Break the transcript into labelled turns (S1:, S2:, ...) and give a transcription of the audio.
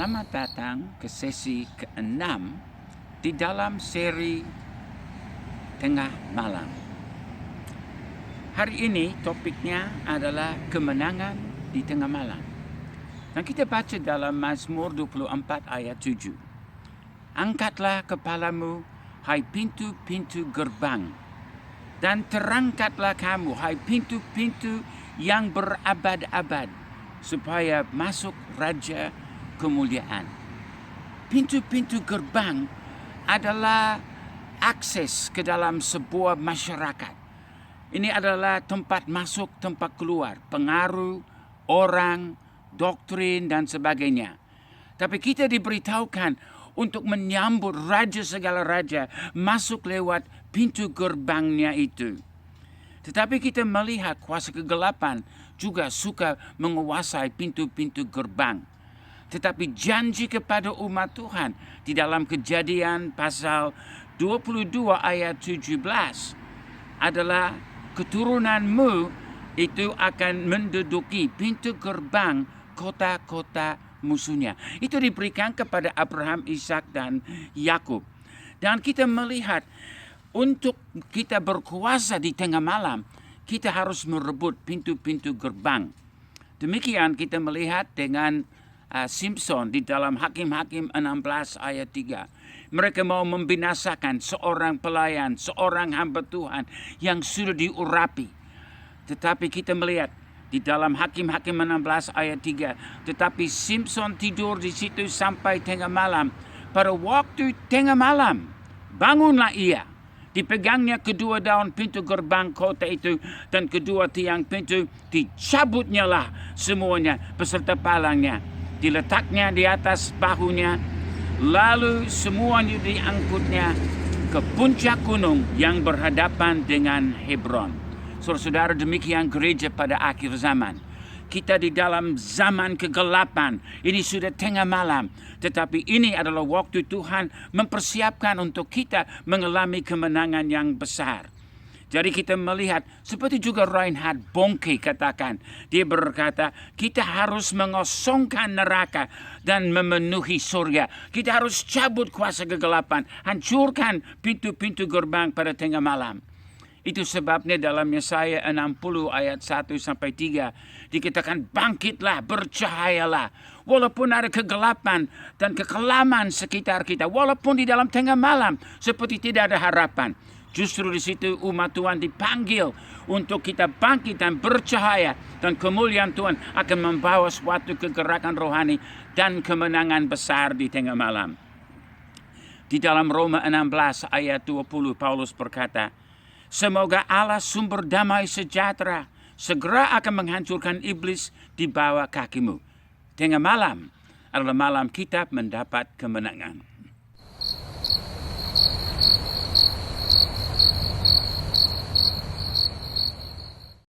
S1: Selamat datang ke sesi ke-6 di dalam seri Tengah Malam. Hari ini topiknya adalah kemenangan di tengah malam. Dan kita baca dalam Mazmur 24 ayat 7. Angkatlah kepalamu, hai pintu-pintu gerbang, dan terangkatlah kamu, hai pintu-pintu yang berabad-abad, supaya masuk Raja kemuliaan. Pintu-pintu gerbang adalah akses ke dalam sebuah masyarakat. Ini adalah tempat masuk, tempat keluar, pengaruh, orang, doktrin dan sebagainya. Tapi kita diberitahukan untuk menyambut Raja segala raja masuk lewat pintu gerbangnya itu. Tetapi kita melihat kuasa kegelapan juga suka menguasai pintu-pintu gerbang. Tetapi janji kepada umat Tuhan di dalam Kejadian pasal 22 ayat 17 adalah keturunanmu itu akan menduduki pintu gerbang kota-kota musuhnya. Itu diberikan kepada Abraham, Ishak dan Yakub. Dan kita melihat untuk kita berkuasa di tengah malam, kita harus merebut pintu-pintu gerbang. Demikian kita melihat dengan Simpson di dalam Hakim-Hakim 16 ayat 3. Mereka mau membinasakan seorang pelayan, seorang hamba Tuhan yang sudah diurapi. Tetapi kita melihat di dalam Hakim-Hakim 16 ayat 3. Tetapi Simpson tidur di situ sampai tengah malam. Pada waktu tengah malam, bangunlah ia. Dipegangnya kedua daun pintu gerbang kota itu dan kedua tiang pintu, dicabutnya lah semuanya beserta palangnya. Diletaknya di atas bahunya, lalu semuanya diangkutnya ke puncak gunung yang berhadapan dengan Hebron. Saudara-saudara, demikian gereja pada akhir zaman. Kita di dalam zaman kegelapan, ini sudah tengah malam. Tetapi ini adalah waktu Tuhan mempersiapkan untuk kita mengalami kemenangan yang besar. Jadi kita melihat, seperti juga Reinhard Bonnke katakan, dia berkata, kita harus mengosongkan neraka dan memenuhi surga. Kita harus cabut kuasa kegelapan, hancurkan pintu-pintu gerbang pada tengah malam. Itu sebabnya dalam Yesaya 60 ayat 1-3 dikatakan, bangkitlah, bercahayalah. Walaupun ada kegelapan dan kekelaman sekitar kita, walaupun di dalam tengah malam seperti tidak ada harapan. Justru di situ umat Tuhan dipanggil untuk kita bangkit dan bercahaya. Dan kemuliaan Tuhan akan membawa suatu kegerakan rohani dan kemenangan besar di tengah malam. Di dalam Roma 16 ayat 20 Paulus berkata, semoga Allah sumber damai sejahtera segera akan menghancurkan iblis di bawah kakimu. Tengah malam adalah malam kita mendapat kemenangan.